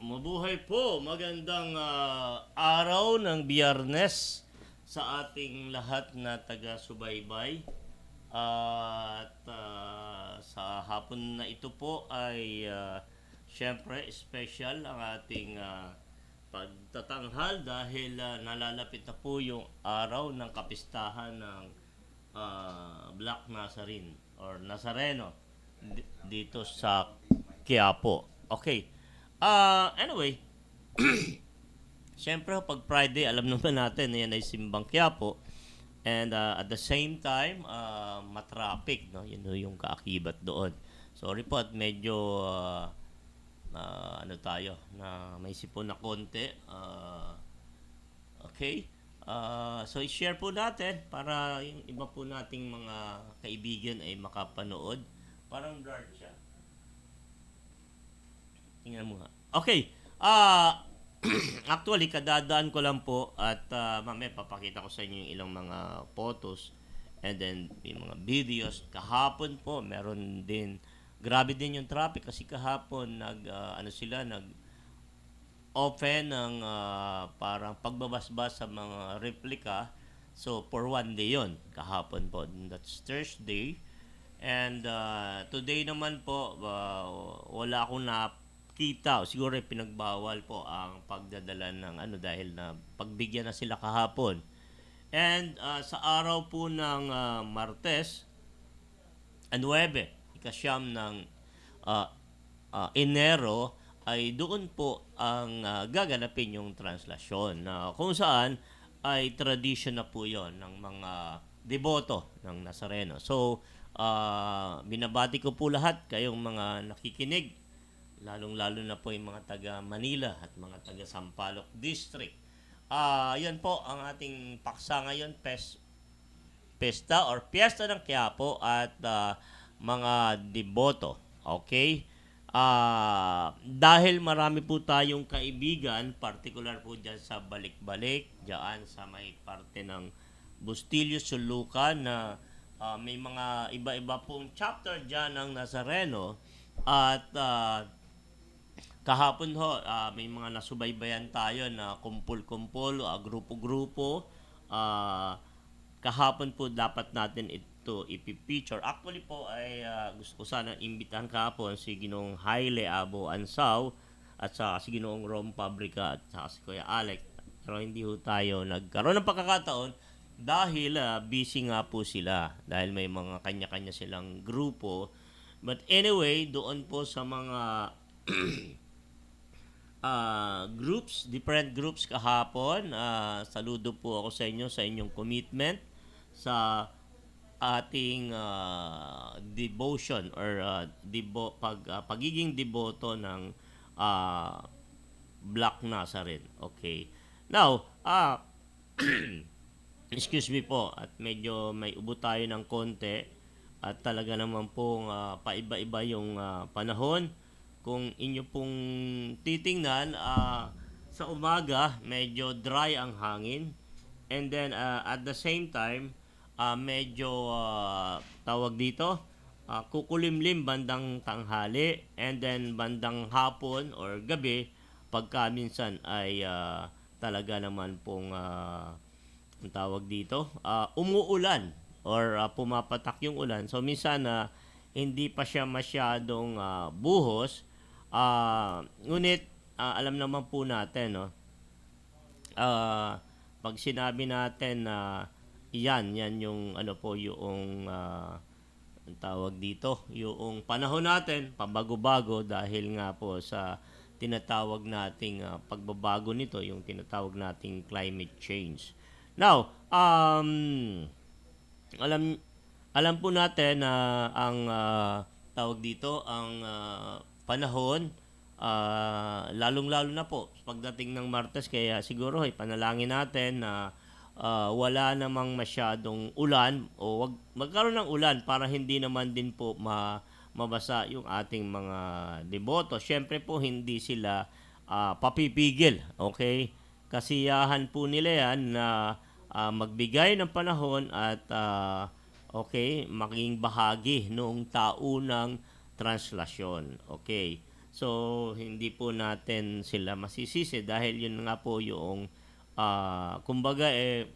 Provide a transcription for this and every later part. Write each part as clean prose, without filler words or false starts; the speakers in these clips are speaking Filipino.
Mabuhay po, magandang araw ng Biyernes sa ating lahat na taga-subaybay. At sa hapon na ito po ay syempre special ang ating pagtatanghal dahil nalalapit na po yung araw ng kapistahan ng Black Nazarene or Nazareno dito sa Quiapo. Okay. Anyway, siyempre pag Friday, alam naman natin na yan ay simbang Quiapo. And at the same time, matraffic, no? Yun yung kaakibat doon. Sorry po at medyo ano tayo, na may sipon na konti. Okay? So i-share po natin para yung iba po nating mga kaibigan ay makapanood. Parang dark siya. Tingnan mo nga. Okay. Actually, kadadaan ko lang po at mamaya papakita ko sa inyo yung ilang mga photos and then yung mga videos. Kahapon po, meron din, grabe din yung traffic kasi kahapon nag open ng parang pagbabasbas sa mga replika. So, for one day yon kahapon po. That's Thursday. And today naman po, wala akong nakita. Siguro pinagbawal po ang pagdadala ng dahil na pagbigyan na sila kahapon. And sa araw po ng Martes, 9, ikasyam ng Enero, ay doon po ang gaganapin yung translasyon na kung saan ay tradition na po yon ng mga deboto ng Nazareno. So, binabati ko po lahat kayong mga nakikinig, lalong-lalo na po yung mga taga Manila at mga taga Sampaloc District. Yan po ang ating paksa ngayon, Pesta or Fiesta ng Quiapo at mga deboto. Okay? Dahil marami po tayong kaibigan, particular po dyan sa Balik-Balik, dyan sa may parte ng Bustillo, Sulucan na may mga iba-iba pong chapter dyan ng Nazareno at kahapon ho, may mga nasubaybayan tayo na kumpul-kumpul, grupo-grupo. Kahapon po dapat natin ito ipipicture. Actually po ay gusto ko sana imbitahan kahapon si Ginoong Haile Abo Ansaw at si Ginoong Rom Pabrica at si Kuya Alec. Pero hindi ho tayo nagkaroon ng pagkakataon dahil busy nga po sila dahil may mga kanya-kanya silang grupo. But anyway, doon po sa mga different groups kahapon, saludo po ako sa inyo sa inyong commitment sa ating devotion or pagiging deboto ng Black Nazarene. Okay. Now, excuse me po at medyo may ubo tayo ng konti at talaga naman pong paiba-iba yung panahon. Kung inyo pong titingnan, sa umaga medyo dry ang hangin and then at the same time medyo tawag dito kukulimlim bandang tanghali and then bandang hapon or gabi pagka minsan ay talaga naman pong ang tawag dito umuulan or pumapatak yung ulan. So minsan hindi pa siya masyadong buhos. Ngunit alam naman po natin, no? Pag sinabi natin na yan yung yung ang tawag dito, yung panahon natin pabago-bago dahil nga po sa tinatawag nating pagbabago nito, yung tinatawag nating climate change. Now, alam po natin na ang tawag dito, ang panahon, lalong-lalo na po pagdating ng Martes, kaya siguro panalangin natin na wala namang masyadong ulan o magkaroon ng ulan para hindi naman din po mabasa yung ating mga deboto. Siyempre po hindi sila papipigil, okay? Kasiyahan po nila yan na magbigay ng panahon at maging bahagi noong taunang translasyon. Okay. So, hindi po natin sila masisisi dahil yun nga po yung kumbaga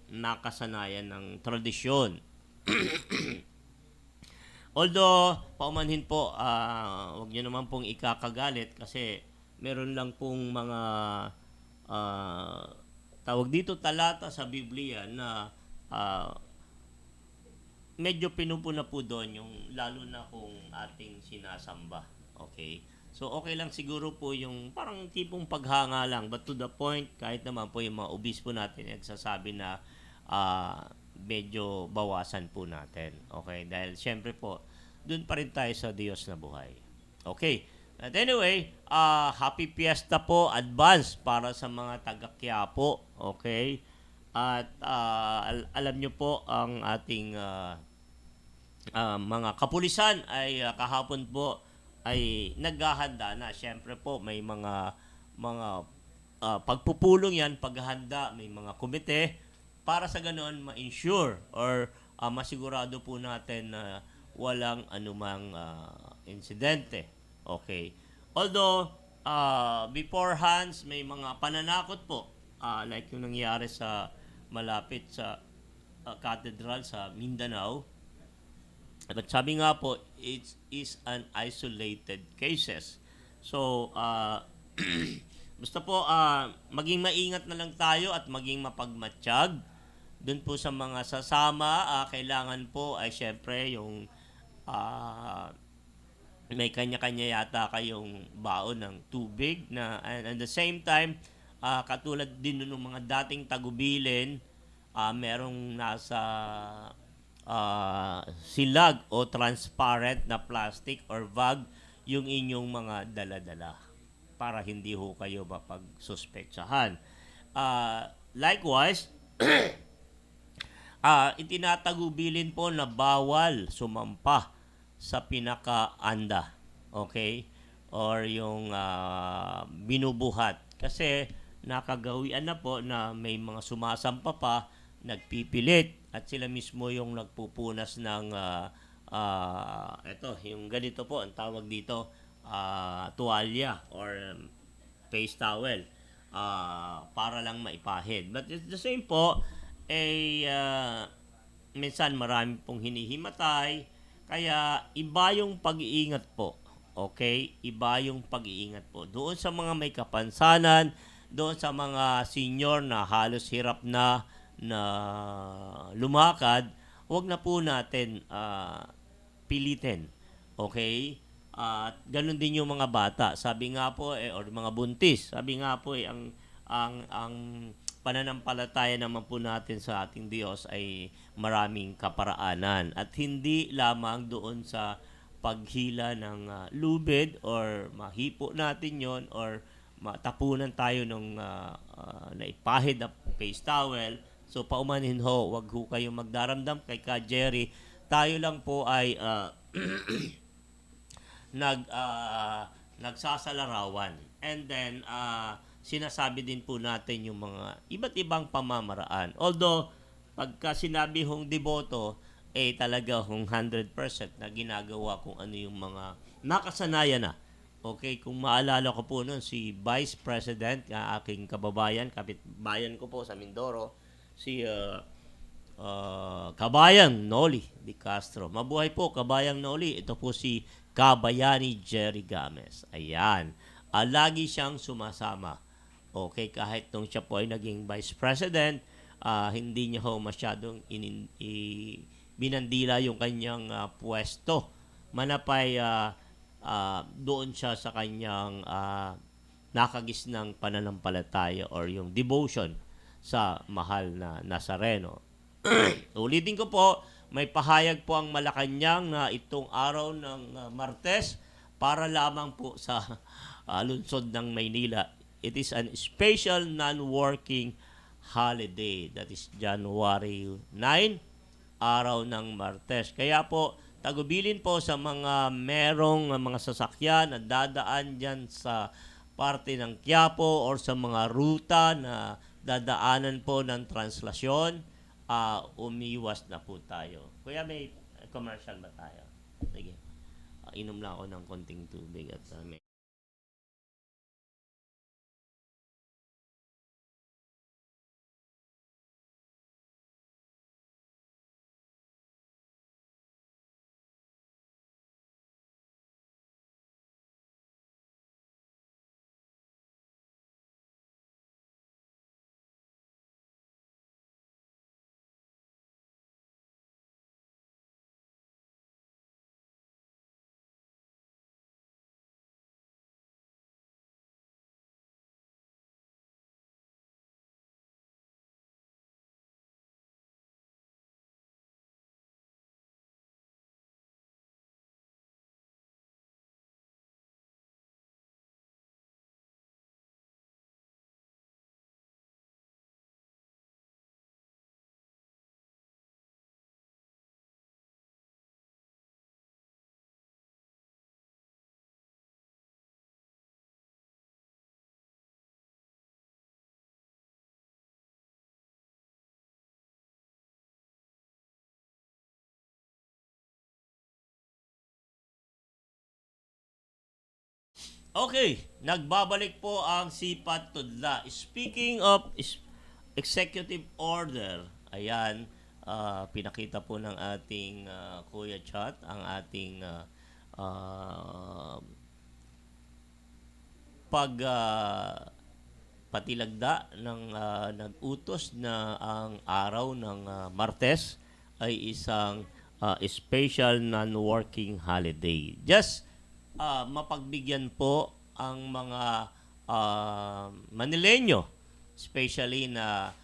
nakasanayan ng tradisyon. Although, paumanhin po, wag nyo naman pong ikakagalit kasi meron lang pong mga ah, tawag dito talata sa Biblia na ah, medyo pinupuna po doon yung lalo na kung ating sinasamba. Okay? So okay lang siguro po yung parang tipong paghanga lang but to the point kahit naman po yung mga obispo natin nagsasabi na medyo bawasan po natin. Okay? Dahil syempre po doon pa rin tayo sa Diyos na buhay. Okay. At anyway, happy fiesta po advance para sa mga taga Quiapo. Okay? At alam nyo po ang ating mga kapulisan ay kahapon po ay naghahanda na. Siyempre po may mga pagpupulong yan, paghahanda, may mga komite para sa ganoon ma-ensure or masigurado po natin na walang anumang insidente. Okay. Although beforehand may mga pananakot po like yung nangyari sa malapit sa cathedral sa Mindanao. But sabi nga po, it is an isolated cases. So, basta po, maging maingat na lang tayo at maging mapagmatsyag. Doon po sa mga sasama, kailangan po ay syempre yung may kanya-kanya yata kayong baon ng tubig na and at the same time, katulad din ng mga dating tagubilin, merong nasa silag o transparent na plastic or bag yung inyong mga dala-dala para hindi ho kayo mapagsuspeksahan. Likewise, itinatagubilin po na bawal sumampa sa pinakaanda. Okay? Or yung binubuhat. Kasi nakagawian na po na may mga sumasampa pa, nagpipilit at sila mismo yung nagpupunas ng yung ganito po ang tawag dito, tuwalya or face towel para lang maipahid. But at the same po minsan marami pong hinihimatay kaya iba yung pag-iingat po. Okay? Iba yung pag-iingat po. Doon sa mga may kapansanan, doon sa mga senior na halos hirap na lumakad, wag na po natin pilitin. Okay? At ganun din yung mga bata. Sabi nga po or mga buntis. Sabi nga po ang pananampalataya naman po natin sa ating Diyos ay maraming kaparaanan at hindi lamang doon sa paghila ng lubid or mahipo natin yon or matapunan tayo ng naipahid na face towel. So paumanhin ho, wag ho kayong magdaramdam kay Ka Jerry. Tayo lang po ay nagsasalarawan. And then sinasabi din po natin yung mga iba't ibang pamamaraan. Although pagka sinabi hong deboto talaga hong 100% na ginagawa kung ano yung mga nakasanayan na. Okay, kung maalala ko po noon si Vice President, aking kababayan, kapitbayan ko po sa Mindoro, si Kabayang Noli Di Castro. Mabuhay po, Kabayang Noli. Ito po si Kabayani Jerry Games. Ayan. Lagi siyang sumasama. Okay, kahit nung siya po ay naging Vice President, hindi niya ho masyadong binandila yung kanyang pwesto. Manapay doon siya sa kanyang nakagisnang pananampalataya or yung devotion sa mahal na Nazareno. Ulitin ko po, may pahayag po ang Malacanang na itong araw ng Martes para lamang po sa lungsod ng Maynila. It is an special non-working holiday. That is January 9, araw ng Martes. Kaya po, tagubilin po sa mga merong mga sasakyan na dadaan dyan sa parte ng Quiapo or sa mga ruta na dadaanan po ng translasyon, umiwas na po tayo. Kuya, may commercial ba tayo? Sige. Inom lang ako ng konting tubig at may Okay, nagbabalik po ang Sipat Tudla. Speaking of executive order, ayan, pinakita po ng ating Kuya Chat ang ating uh, pag patilagda ng nag-utos na ang araw ng Martes ay isang special non-working holiday. Just mapagbigyan po ang mga Manileño, especially na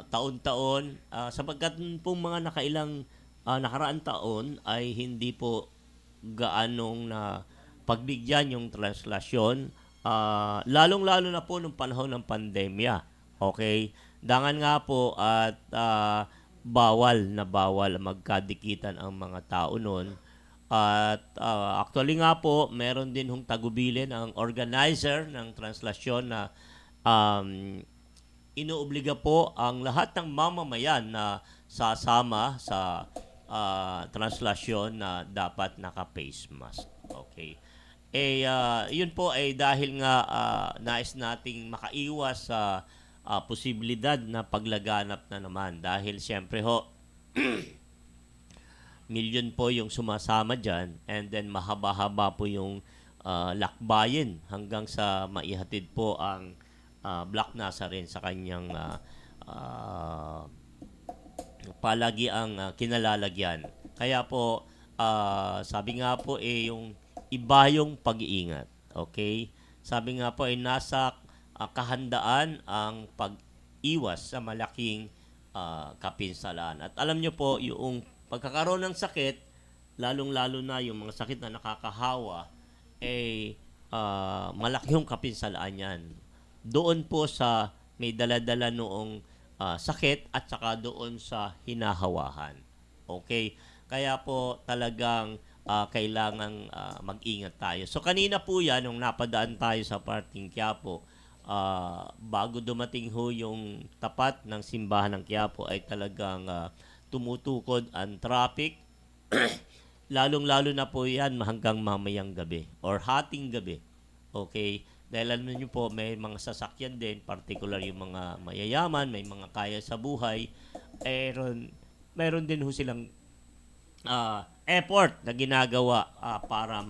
taon-taon, sapagkat pong mga nakaraan taon ay hindi po gaanong na pagbigyan yung translasyon, lalong-lalo na po nung panahon ng pandemya. Okay? Dangan nga po at bawal na bawal magkadikitan ang mga tao noon. At actually nga po, meron din hong tagubilin ang organizer ng translasyon na um, inuobliga po ang lahat ng mamamayan na sasama sa translasyon na dapat naka-face mask. Okay. Yun po ay dahil nga nais nating makaiwas sa posibilidad na paglaganap na naman. Dahil siyempre ho, milyon po yung sumasama dyan and then mahaba-haba po yung lakbayin hanggang sa maihatid po ang Black Nazarene sa kanyang palagi ang kinalalagyan. Kaya po, sabi nga po yung iba yung pag-iingat. Okay? Sabi nga po nasa kahandaan ang pag-iwas sa malaking kapinsalaan. At alam nyo po, yung pagkakaroon ng sakit, lalong-lalo na yung mga sakit na nakakahawa, malaki yung kapinsalaan yan. Doon po sa may daladala noong sakit at saka doon sa hinahawahan. Okay? Kaya po talagang kailangang mag-ingat tayo. So kanina po yan, nung napadaan tayo sa parting Quiapo, bago dumating ho yung tapat ng simbahan ng Quiapo ay talagang tumutukod ang traffic. Lalong-lalo na po yan hanggang mamayang gabi or hating gabi. Okay? Dahil alam niyo po, may mga sasakyan din, particular yung mga mayayaman, may mga kaya sa buhay. Meron din ho silang effort na ginagawa para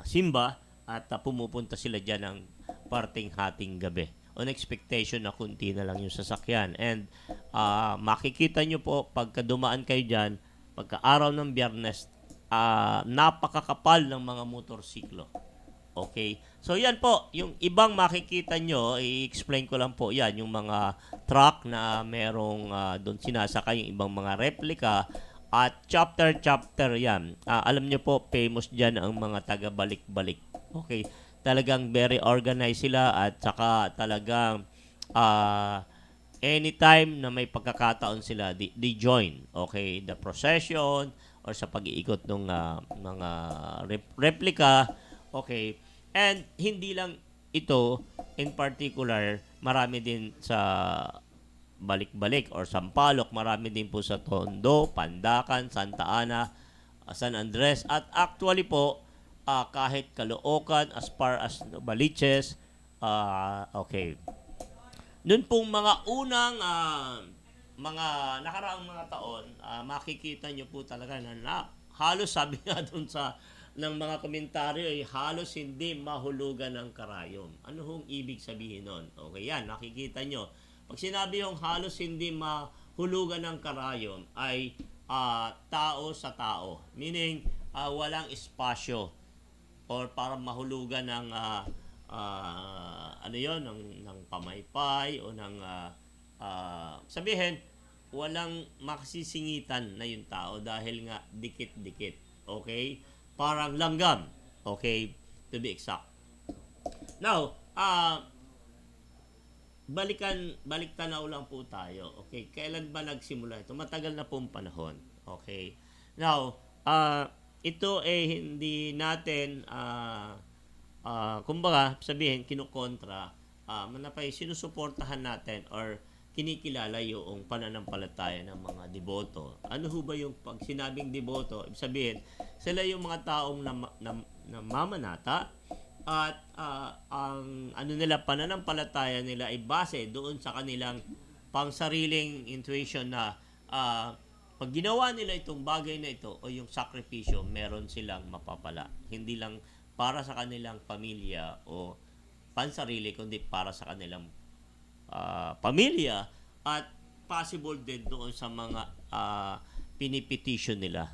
simba at pumupunta sila dyan ng parting hating gabi. On expectation na kunti na lang yung sasakyan. And makikita nyo po, pagka dumaan kayo dyan, pagka araw ng Biyernes, napakakapal ng mga motorsiklo. Okay? So yan po, yung ibang makikita nyo, i-explain ko lang po yan, yung mga truck na merong doon sinasakay, yung ibang mga replika, at chapter yan. Alam nyo po, famous dyan ang mga taga-balik-balik. Okay? Talagang very organized sila at saka talagang anytime na may pagkakataon sila, they join. Okay? The procession or sa pag-iikot ng mga replika. Okay? And hindi lang ito, in particular, marami din sa balik-balik or Sampaloc, marami din po sa Tondo, Pandacan, Santa Ana, San Andres, at actually po, kahit Caloocan, as far as Baliches, okay. Noon pong mga unang mga nakaraang mga taon, makikita nyo po talaga na halos sabi nga dun sa ng mga komentaryo ay halos hindi mahulugan ng karayom. Ano hong ibig sabihin nun? Okay, yan, nakikita nyo. Pag sinabi yung halos hindi mahulugan ng karayom ay tao sa tao. Meaning, walang espasyo or para mahulugan ng ano yon ng pamaypay o ng sabihin walang makasisingitan na yung tao dahil nga dikit-dikit. Okay? Parang langgam. Okay? To be exact. Now, balik tanaw lang po tayo. Okay? Kailan ba nagsimula ito? Matagal na pong panahon. Okay? Now, ito hindi natin kumbaga sabihin kinukontra, manapay sinusuportahan natin or kinikilala yung pananampalataya ng mga deboto. Ano ho ba yung pag sinabing deboto? Ibig sabihin, Sila yung mga taong namamanata at ang ano nila pananampalataya nila ay base doon sa kanilang pangsariling intuition na pag ginawa nila itong bagay na ito o yung sakripisyo, meron silang mapapala. Hindi lang para sa kanilang pamilya o pansarili, kundi para sa kanilang pamilya at possible din doon sa mga pinipetition nila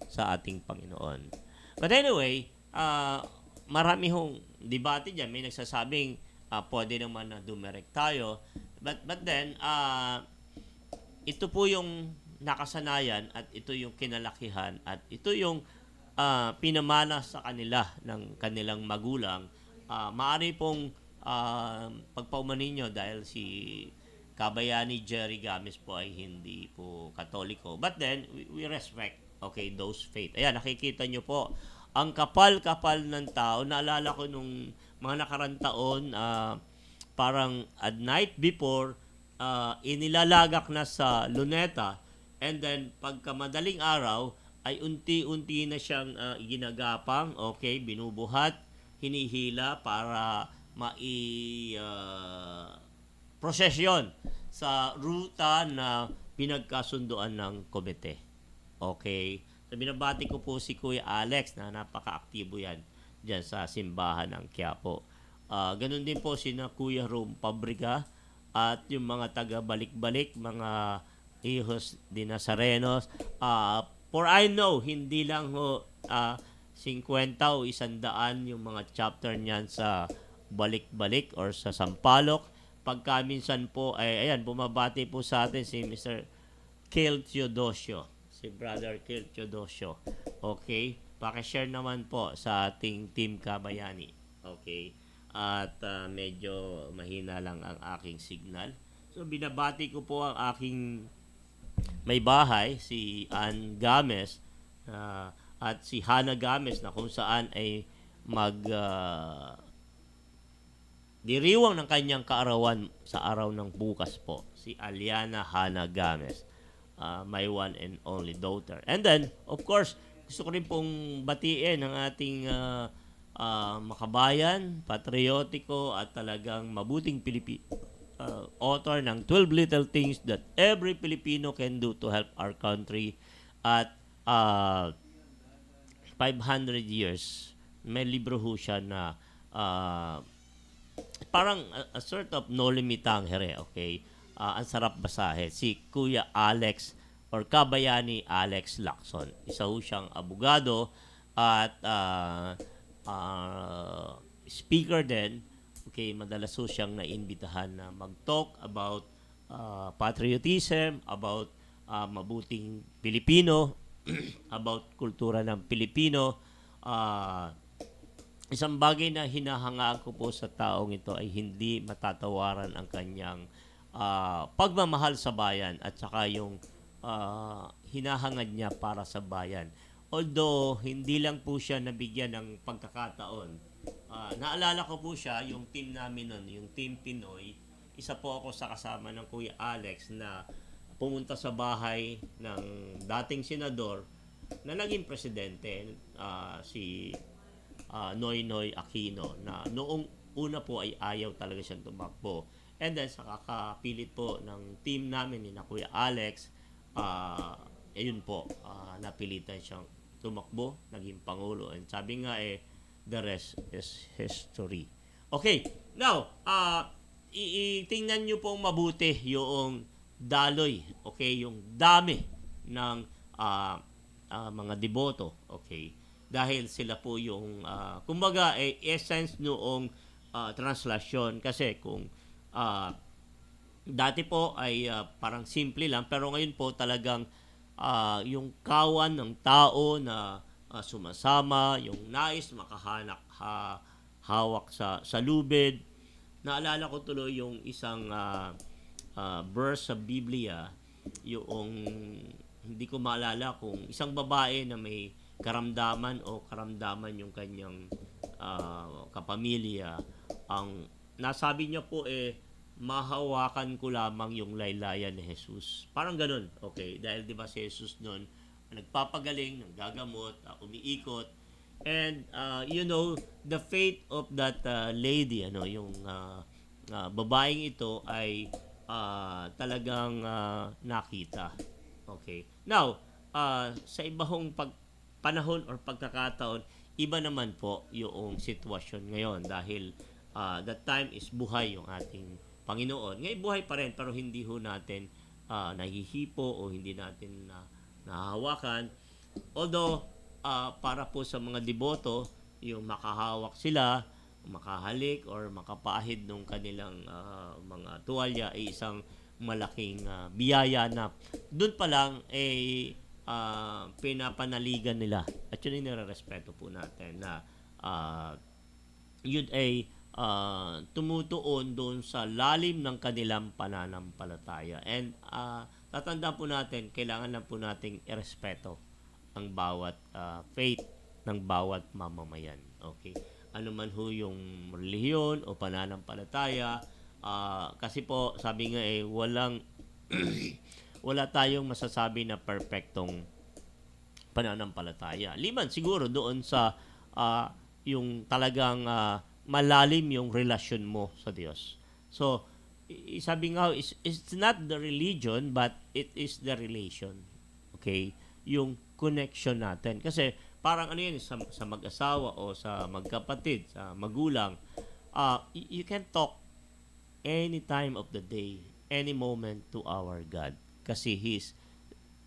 sa ating Panginoon. But anyway, marami hong debate dyan. May nagsasabing pwede naman na dumirect tayo. But then, ito po yung nakasanayan at ito yung kinalakihan at ito yung pinamana sa kanila ng kanilang magulang. Maaari pong pagpaumanin nyo dahil si Kabayani Jerry Games po ay hindi po Katoliko. But then, we respect, okay, those faith. Ayan, nakikita nyo po, ang kapal-kapal ng tao. Naalala ko nung mga nakarang taon, parang at night before, inilalagak na sa luneta, and then pagka madaling araw, ay unti-unti na siyang ginagapang, okay, binubuhat, hinihila para prosesyon sa ruta na pinagkasunduan ng komite. Okay? So, binabati ko po si Kuya Alex na napaka-aktibo yan dyan sa simbahan ng Quiapo. Ganun din po si na Kuya Rom Pabrica at yung mga taga-balik-balik, mga hijos de Nazarenos. For I know, hindi lang ho 50 o 100 yung mga chapter niyan sa balik-balik or sa Sampaloc. Pagka minsan po, ayan, bumabati po sa atin si Mr. Kale Teodosio. Si Brother Kale Teodosio. Okay? Pakishare naman po sa ating Team Kabayani. Okay? At medyo mahina lang ang aking signal. So, binabati ko po ang aking may bahay, si Ann Games, at si Hannah Games na kung saan ay diriwang ng kanyang kaarawan sa araw ng bukas po, si Aliana Hannah Games, my one and only daughter. And then, of course, gusto ko rin pong batiin ang ating makabayan, patriotiko at talagang mabuting author ng 12 Little Things That Every Filipino Can Do to Help Our Country at 500 years. May libro ho siya na parang a sort of Noli Me Tangere, okay? Ang sarap basahin. Si Kuya Alex or Kabayani Alex Lacson. Isa ho siyang abogado at speaker din. Okay, madalas ho siyang naimbitahan na mag-talk about patriotism, about mabuting Pilipino, about kultura ng Pilipino. Isang bagay na hinahangaan ko po sa taong ito ay hindi matatawaran ang kanyang pagmamahal sa bayan at saka yung hinahangad niya para sa bayan. Although, hindi lang po siya nabigyan ng pagkakataon. Naalala ko po siya, yung team namin nun, yung Team Pinoy, isa po ako sa kasama ng Kuya Alex na pumunta sa bahay ng dating senador na naging presidente, si Noynoy Aquino, na noong una po ay ayaw talaga siyang tumakbo. And then sa kakapilit po ng team namin ni na Kuya Alex, ayun po, napilitan siyang tumakbo, naging pangulo. And sabi nga the rest is history. Okay, now, itingnan nyo pong mabuti yung daloy, okay, yung dami ng mga deboto, okay, dahil sila po yung kumbaga essence noong translasyon. Kasi kung dati po ay parang simple lang, pero ngayon po talagang yung kawan ng tao na sumasama, yung nais makahanak hawak sa lubid. Naalala ko tuloy yung isang verse sa Biblia, yung hindi ko maalala kung isang babae na may karamdaman yung kanyang kapamilya. Ang nasabi niya po mahawakan ko lamang yung laylayan ni Jesus. Parang ganun, okay? Dahil di ba si Jesus noon nagpapagaling, nanggagamot, umiikot. And the fate of that lady, yung babaeng ito ay talagang nakita. Okay. Now, sa ibang panahon or pagkakataon, iba naman po yung sitwasyon ngayon dahil that time is buhay yung ating Panginoon. Ngayon buhay pa rin pero hindi ho natin nahihipo o hindi natin nahahawakan. Although, para po sa mga deboto, yung makahawak sila, makahalik or makapahid ng kanilang mga tuwalya ay isang malaking biyaya na doon pa lang pinapanaligan nila. At yun ay nire-respeto po natin na yun ay tumutuon doon sa lalim ng kanilang pananampalataya. And tatandaan po natin, kailangan lang po nating irespeto ang bawat faith ng bawat mamamayan. Okay? Ano man ho yung relihiyon o pananampalataya, kasi po, sabi nga wala tayong masasabi na perpektong pananampalataya. Liban siguro doon sa yung talagang malalim yung relasyon mo sa Diyos. So, sabi nga, it's not the religion, but it is the relation. Okay? Yung connection natin. Kasi parang sa mag-asawa o sa magkapatid, sa magulang, you can talk any time of the day, any moment to our God. Kasi He's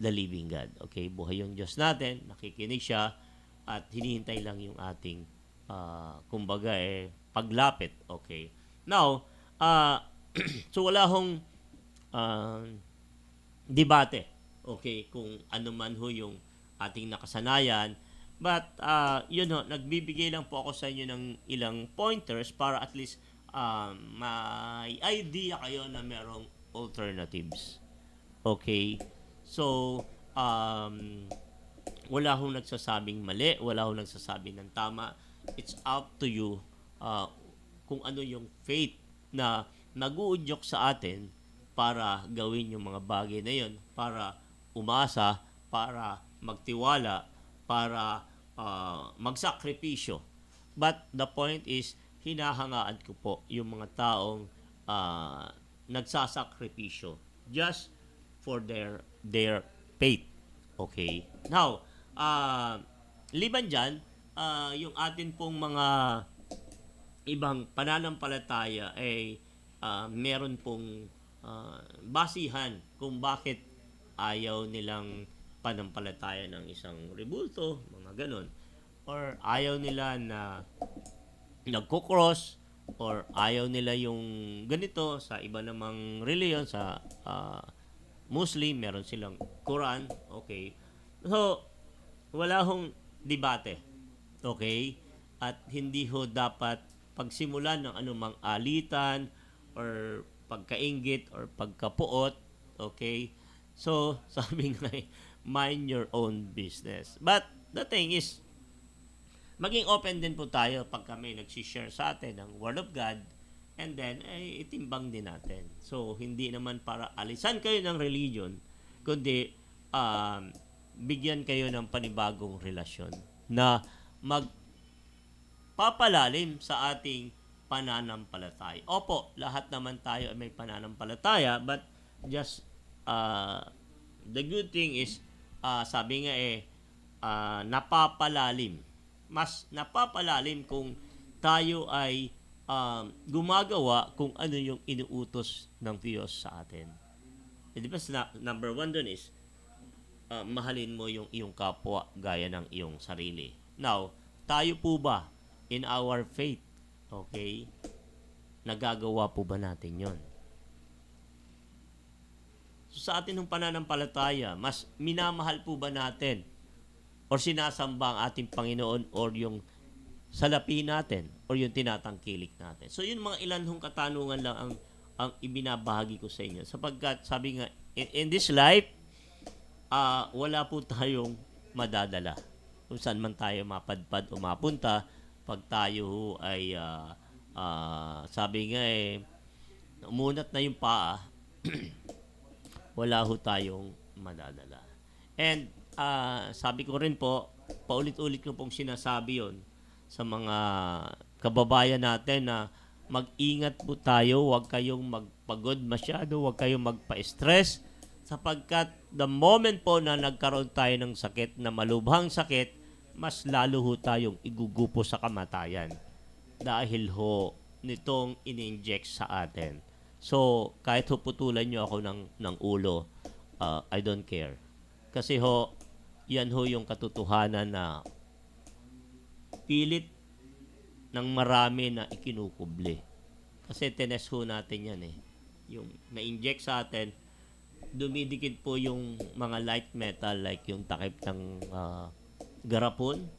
the living God. Okay? Buhay yung Diyos natin, nakikinig siya, at hinihintay lang yung ating kumbaga paglapit. Okay? Now, so wala hong debate. Okay? Kung ano man ho yung ating nakasanayan. But, nagbibigay lang po ako sa inyo ng ilang pointers para at least may idea kayo na merong alternatives. Okay? So, wala hong nagsasabing mali, wala hong nagsasabing ng tama. It's up to you kung ano yung faith na nag-uudyok sa atin para gawin yung mga bagay na yun, para umasa, para magtiwala, para magsakripisyo. But the point is, hinahangaan ko po yung mga taong nagsasakripisyo just for their faith. Okay? Now, liban dyan, yung atin pong mga ibang pananampalataya ay meron pong basihan kung bakit ayaw nilang panampalataya ng isang rebulto, mga ganon. Or ayaw nila na nagko-cross, or ayaw nila yung ganito sa iba namang reliyon, sa Muslim, meron silang Quran. Okay? So, wala hong debate. Okay? At hindi ho dapat pagsimulan ng anumang alitan or pagkainggit or pagkapuot. Okay? So, sabi nga mind your own business. But the thing is, maging open din po tayo pag kami nagsishare sa atin ng Word of God, and then itimbang din natin. So, hindi naman para alisan kayo ng religion, kundi bigyan kayo ng panibagong relasyon na magpapalalim sa ating pananampalataya. Opo, lahat naman tayo ay may pananampalataya, but just the good thing is, sabi nga napapalalim. Mas napapalalim kung tayo ay gumagawa kung ano yung inuutos ng Diyos sa atin. Di ba, number 1 dun is, mahalin mo yung iyong kapwa gaya ng iyong sarili. Now, tayo po ba in our faith, okay, nagagawa po ba natin yon? So, sa atin ng pananampalataya, mas minamahal po ba natin or sinasamba ang ating Panginoon or yung salapi natin or yung tinatangkilik natin? So, yun mga ilan hong katanungan lang ang ibinabahagi ko sa inyo. Sapagkat, sabi nga, in this life, wala po tayong madadala. Kung saan man tayo mapadpad o mapunta, pag tayo ay, sabi nga umunat na yung paa, wala ho tayong madadala. And sabi ko rin po, paulit-ulit ko pong sinasabi yon sa mga kababayan natin na mag-ingat po tayo, huwag kayong magpagod masyado, huwag kayong magpa-stress sapagkat the moment po na nagkaroon tayo ng sakit, na malubhang sakit, mas lalo ho tayong igugupo sa kamatayan dahil ho nitong in-inject sa atin. So, kahit ho putulan nyo ako ng ulo, I don't care. Kasi ho, yan ho yung katotohanan na pilit ng marami na ikinukubli. Kasi tinest ho natin yan eh. Yung na-inject sa atin, dumidikit po yung mga light metal like yung takip ng garapon,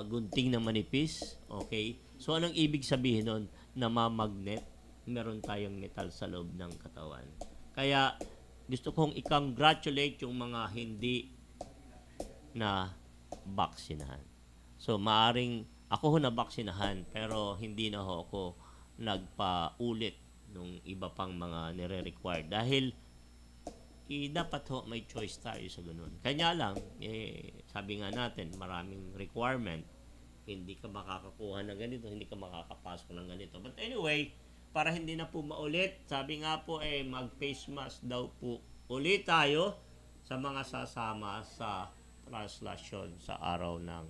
gunting na manipis, okay? So, anong ibig sabihin nun? Namamagnet, meron tayong metal sa loob ng katawan. Kaya, gusto kong i-congratulate yung mga hindi na baksinahan. So, maaring ako ho na baksinahan, pero hindi na ho ako nagpa-ulit nung iba pang mga nire-require. Dahil, dapat ho may choice tayo sa ganun. Kanya lang, sabi nga natin, maraming requirement. Hindi ka makakakuha ng ganito, hindi ka makakapasok ng ganito. But anyway, para hindi na po maulit, sabi nga po mag-face mask daw po ulit tayo sa mga sasama sa translasyon sa araw ng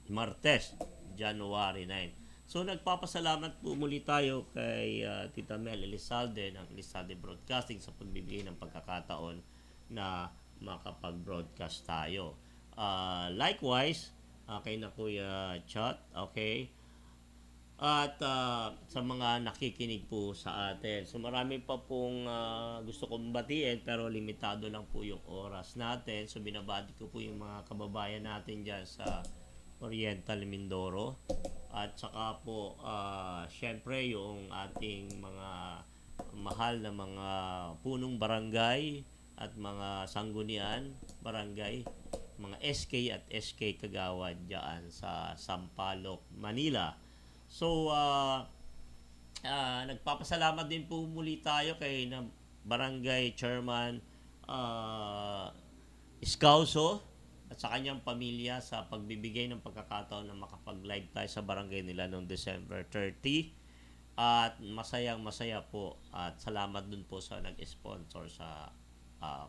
Martes, January 9. So nagpapasalamat po muli tayo kay Tita Mel Elizalde ng Elizalde Broadcasting sa pagbibigay ng pagkakataon na makapag-broadcast tayo. Likewise, kay na Kuya Chat, okay? At sa mga nakikinig po sa atin. So marami pa pong gusto kong batiin pero limitado lang po yung oras natin. So binabati ko po yung mga kababayan natin dyan sa Oriental Mindoro. At saka po, syempre yung ating mga mahal na mga punong barangay at mga sanggunian barangay, mga SK at SK Kagawad dyan sa Sampaloc, Manila. So, nagpapasalamat din po muli tayo kay na Barangay Chairman Iscauso at sa kanyang pamilya sa pagbibigay ng pagkakataon na makapag-live tayo sa barangay nila noong December 30. At masayang-masaya po at salamat dun po sa nag-sponsor sa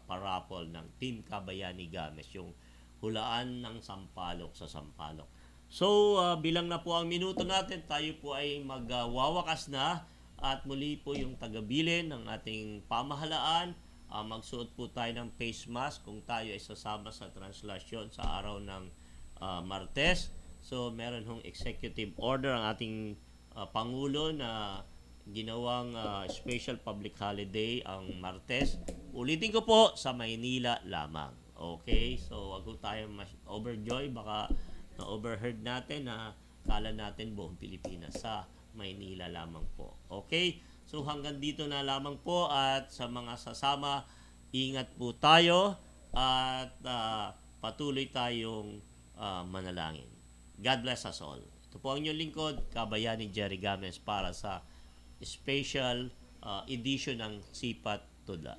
parapol ng Team Kabayani Games, yung hulaan ng Sampaloc sa Sampaloc. So, bilang na po ang minuto natin, tayo po ay magwawakas na at muli po yung tagabilin ng ating pamahalaan. Magsuot po tayo ng face mask kung tayo ay sasama sa translasyon sa araw ng Martes. So, meron hong executive order ang ating Pangulo na ginawang special public holiday ang Martes. Ulitin ko po, sa Maynila lamang. Okay? So, wag po tayo overjoy. Baka na-overheard natin na kala natin buong Pilipinas, sa Maynila lamang po. Okay? So hanggang dito na lamang po at sa mga sasama, ingat po tayo at patuloy tayong manalangin. God bless us all. Ito po ang inyong lingkod, Kabayani Jerry Games para sa special edition ng Sipat Tudla.